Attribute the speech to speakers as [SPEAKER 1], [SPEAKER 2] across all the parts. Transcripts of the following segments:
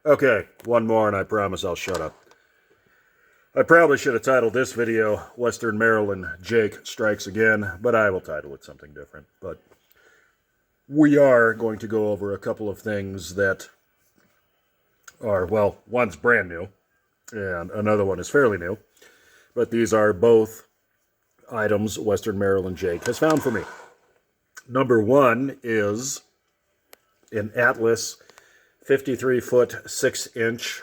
[SPEAKER 1] Okay, one more and I promise I'll shut up. I probably should have titled this video Western Maryland Jake Strikes Again, but I will title it something different. But we are going to go over a couple of things that are, well, one's brand new and another one is fairly new. But these are both items Western Maryland Jake has found for me. Number one is an Atlas 53-foot 6-inch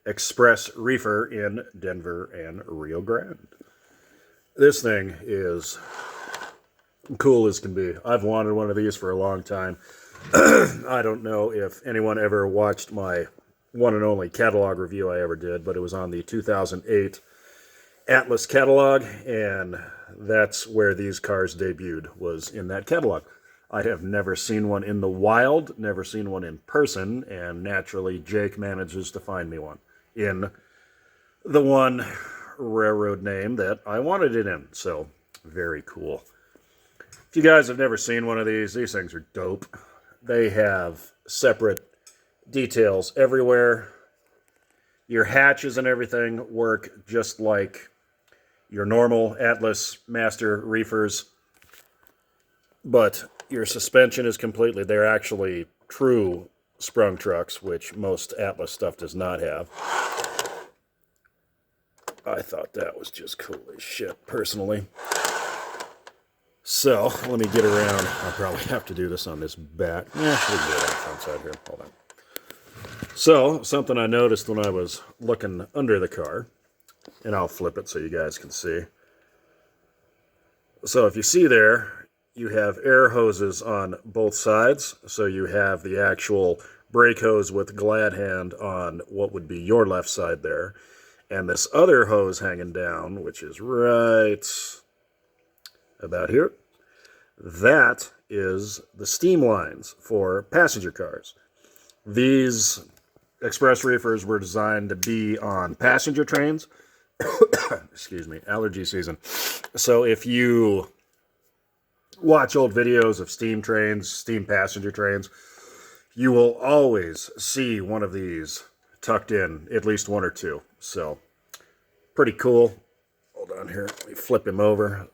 [SPEAKER 1] Express Reefer in Denver and Rio Grande. This thing is cool as can be. I've wanted one of these for a long time. I don't know if anyone ever watched my one and only catalog review I ever did, but it was on the 2008 Atlas catalog, and that's where these cars debuted, was in that catalog. I have never seen one in the wild, never seen one in person, and naturally Jake manages to find me one in the one railroad name that I wanted it in. So, very cool. If you guys have never seen one of these things are dope. They have separate details everywhere. Your hatches and everything work just like your normal Atlas Master Reefers, but your suspension is completely, they're actually true sprung trucks, which most Atlas stuff does not have. I thought that was just cool as shit, personally. So, let me get around. I'll probably have to do this on this back. Yeah, we can do it on the front side here. Hold on. So, something I noticed when I was looking under the car, and I'll flip it so you guys can see. So if you see there, you have air hoses on both sides. So you have the actual brake hose with glad hand on what would be your left side there. And this other hose hanging down, which is right about here, that is the steam lines for passenger cars. These express reefers were designed to be on passenger trains. Excuse me, allergy season. So if you watch old videos of steam trains, steam passenger trains, you will always see one of these tucked in, at least one or two. So, pretty cool. Hold on here, let me flip him over.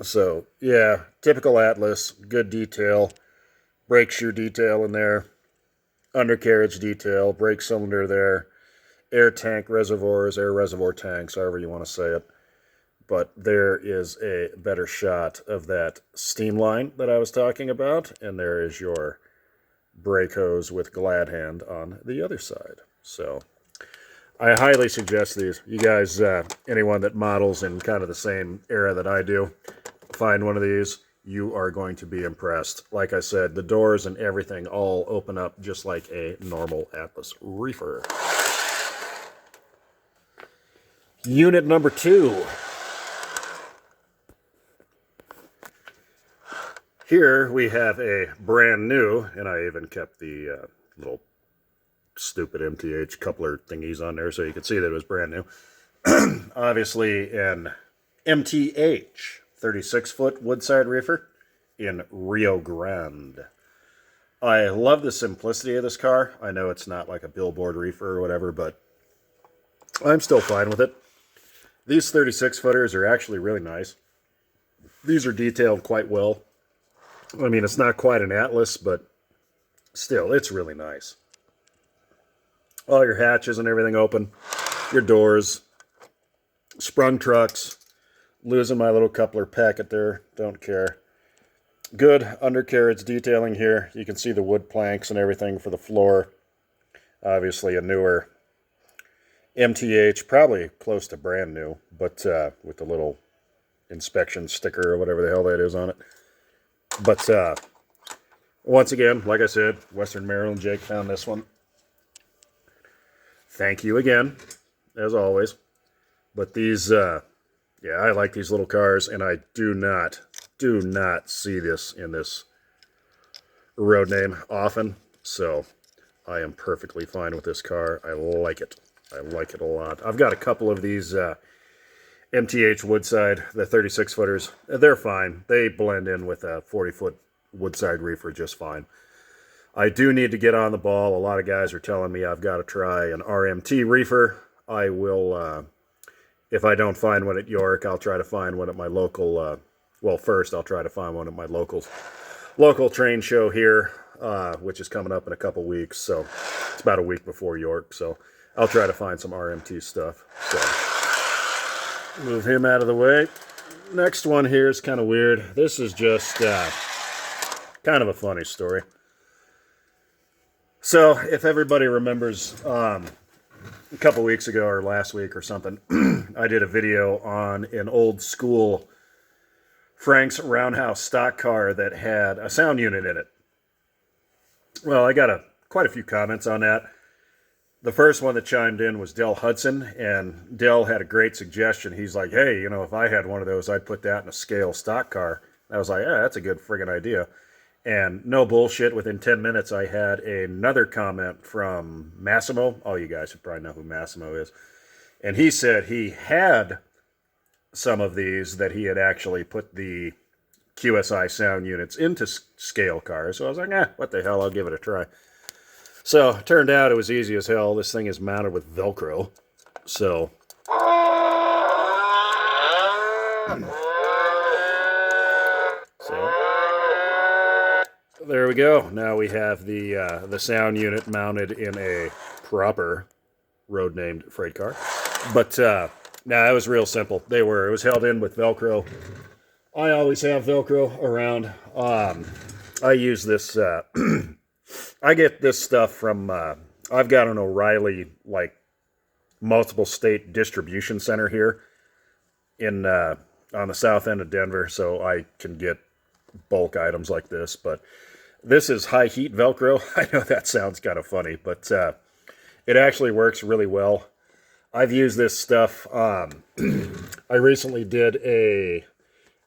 [SPEAKER 1] So, yeah, typical Atlas, good detail, brake shoe detail in there, undercarriage detail, brake cylinder there, air tank reservoirs, air reservoir tanks, however you want to say it. But there is a better shot of that steam line that I was talking about, and there is your brake hose with glad hand on the other side. So I highly suggest these. You guys, anyone that models in kind of the same era that I do, find one of these. You are going to be impressed. Like I said, the doors and everything all open up just like a normal Atlas Reefer. Unit number 2. Here we have a brand new, and I even kept the little stupid MTH coupler thingies on there so you could see that it was brand new. Obviously an MTH 36-foot woodside reefer in Rio Grande. I love the simplicity of this car. I know it's not like a billboard reefer or whatever, but I'm still fine with it. These 36-footers are actually really nice. These are detailed quite well. I mean, it's not quite an Atlas, but still, it's really nice. All your hatches and everything open. Your doors. Sprung trucks. Losing my little coupler packet there. Don't care. Good undercarriage detailing here. You can see the wood planks and everything for the floor. Obviously a newer MTH, probably close to brand new, but with the little inspection sticker or whatever the hell that is on it. But once again, like I said, Western Maryland Jake found this one. Thank you again, as always. But these, yeah, I like these little cars, and I do not see this in this road name often. So I am perfectly fine with this car. I like it. I like it a lot. I've got a couple of these MTH Woodside, the 36-footers. They're fine. They blend in with a 40-foot Woodside reefer just fine. I do need to get on the ball. A lot of guys are telling me I've got to try an RMT reefer. I will, if I don't find one at York, I'll try to find one at my local, well, first I'll try to find one at my local train show here, which is coming up in a couple weeks. So it's about a week before York. So I'll try to find some RMT stuff. So move him out of the way. Next one here is kind of weird. This is just kind of a funny story. So if everybody remembers, a couple weeks ago or last week or something, I did a video on an old school Frank's Roundhouse stock car that had a sound unit in it. Well, I got quite a few comments on that. The first one that chimed in was Dell Hudson, and Dell had a great suggestion. He's like, hey, you know, if I had one of those, I'd put that in a scale stock car. I was like, yeah, that's a good friggin' idea. And no bullshit, within 10 minutes, I had another comment from Massimo. All you guys should probably know who Massimo is. And he said he had some of these that he had actually put the QSI sound units into scale cars. So I was like, what the hell, I'll give it a try. So it turned out it was easy as hell. This thing is mounted with Velcro. So there we go. Now we have the sound unit mounted in a proper road-named freight car. But no, it was real simple. It was held in with Velcro. I always have Velcro around. I use this. I get this stuff from. I've got an O'Reilly multiple state distribution center here in on the south end of Denver, so I can get bulk items like this. But this is high heat Velcro. I know that sounds kind of funny, but it actually works really well. I've used this stuff. I recently did a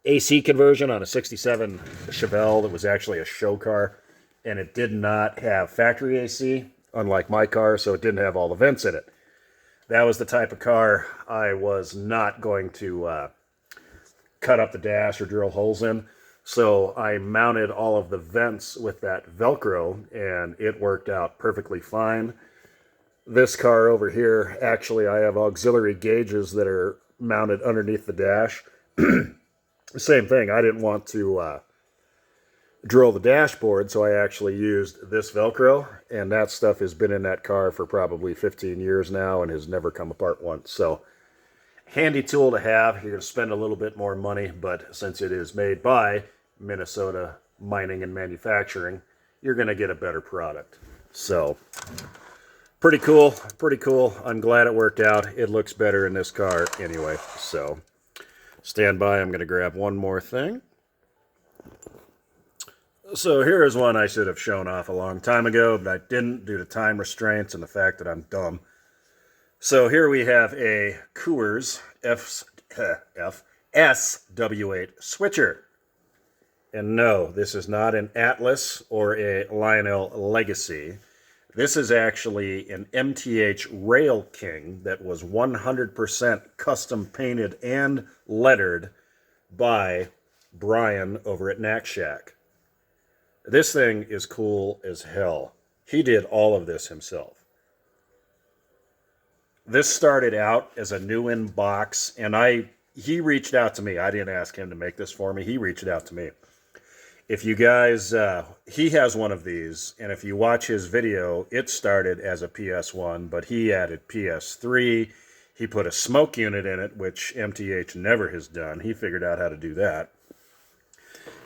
[SPEAKER 1] AC conversion on a 67 Chevelle that was actually a show car, and it did not have factory AC, unlike my car, so it didn't have all the vents in it. That was the type of car I was not going to cut up the dash or drill holes in, so I mounted all of the vents with that Velcro, and it worked out perfectly fine. This car over here, actually, I have auxiliary gauges that are mounted underneath the dash. Same thing, I didn't want to drill the dashboard, so I actually used this Velcro, and that stuff has been in that car for probably 15 years now and has never come apart once. So, handy tool to have. You're going to spend a little bit more money, but since it is made by Minnesota Mining and Manufacturing, you're going to get a better product. So, pretty cool, pretty cool. I'm glad it worked out. It looks better in this car anyway, so stand by. I'm going to grab one more thing. So here is one I should have shown off a long time ago, but I didn't due to time restraints and the fact that I'm dumb. So here we have a Coors SW8 switcher. And no, this is not an Atlas or a Lionel Legacy. This is actually an MTH Rail King that was 100% custom painted and lettered by Brian over at Knack Shack. This thing is cool as hell. He did all of this himself. This started out as a new in box, and he reached out to me. I didn't ask him to make this for me. He reached out to me. If you guys, he has one of these, and if you watch his video, it started as a PS1, but he added PS3. He put a smoke unit in it, which MTH never has done. He figured out how to do that.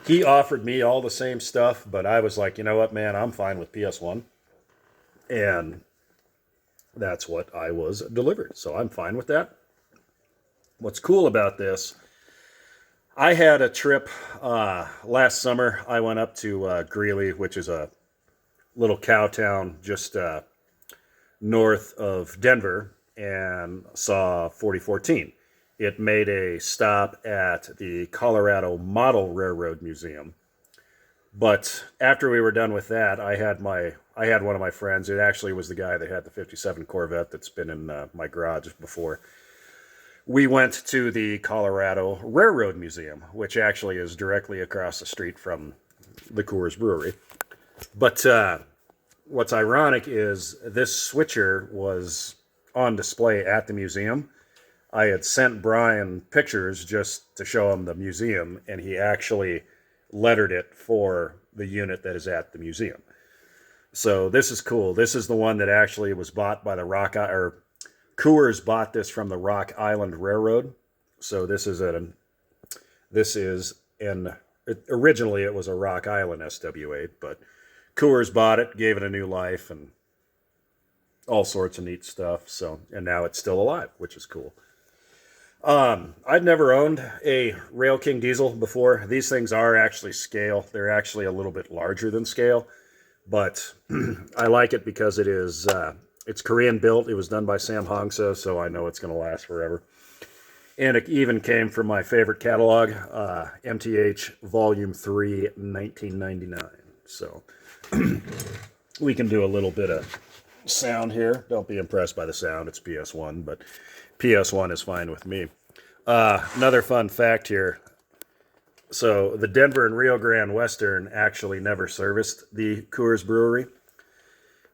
[SPEAKER 1] He offered me all the same stuff, but I was like, you know what, man, I'm fine with PS1. And that's what I was delivered, so I'm fine with that. What's cool about this, I had a trip last summer. I went up to Greeley, which is a little cow town just north of Denver, and saw 4014. It made a stop at the Colorado Model Railroad Museum. But after we were done with that, I had one of my friends. It actually was the guy that had the 57 Corvette that's been in my garage before. We went to the Colorado Railroad Museum, which actually is directly across the street from the Coors Brewery. But what's ironic is this switcher was on display at the museum. I had sent Brian pictures just to show him the museum, and he actually lettered it for the unit that is at the museum. So this is cool. This is the one that actually was bought by the or Coors bought this from the Rock Island Railroad. So originally it was a Rock Island SW8, but Coors bought it, gave it a new life, and all sorts of neat stuff. So, and now it's still alive, which is cool. I'd never owned a Rail King diesel before. These things are actually scale. They're actually a little bit larger than scale, but I like it because it's Korean built. It was done by Sam Hongso, so I know it's going to last forever. And it even came from my favorite catalog, MTH Volume 3, 1999. So we can do a little bit of sound here. Don't be impressed by the sound. It's PS1, but PS1 is fine with me. Another fun fact here. So the Denver and Rio Grande Western actually never serviced the Coors Brewery.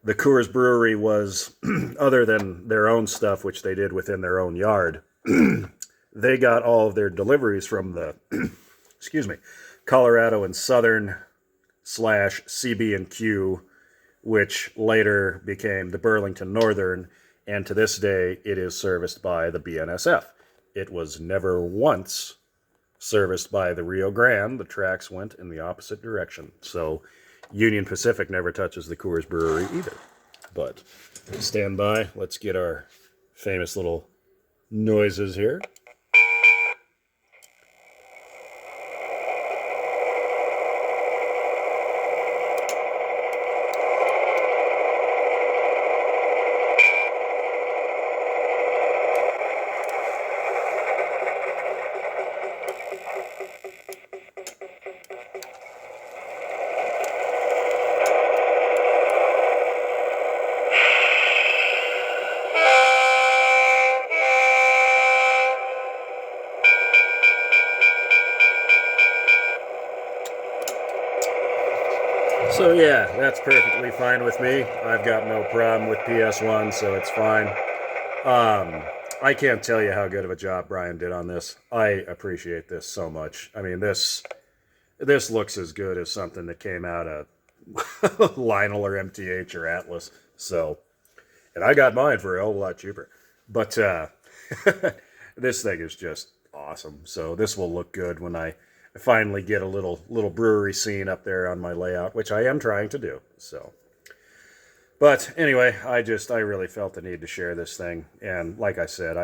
[SPEAKER 1] The Coors Brewery was, other than their own stuff, which they did within their own yard, they got all of their deliveries from the, Colorado and Southern / CB&Q, which later became the Burlington Northern, and to this day, it is serviced by the BNSF. It was never once serviced by the Rio Grande. The tracks went in the opposite direction. So Union Pacific never touches the Coors Brewery either. But stand by. Let's get our famous little noises here. So yeah, that's perfectly fine with me. I've got no problem with PS1, so it's fine. I can't tell you how good of a job Brian did on this. I appreciate this so much. I mean, this looks as good as something that came out of Lionel or MTH or Atlas. So, and I got mine for a whole lot cheaper. But this thing is just awesome. So this will look good when I finally get a little brewery scene up there on my layout, which I am trying to do. So, but anyway, I really felt the need to share this thing. And like I said,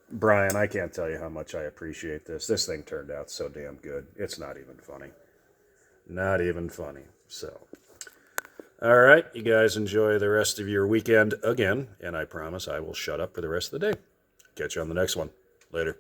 [SPEAKER 1] Brian, I can't tell you how much I appreciate this. This thing turned out so damn good. It's not even funny. Not even funny. So, all right, you guys enjoy the rest of your weekend again, and I promise I will shut up for the rest of the day. Catch you on the next one. Later.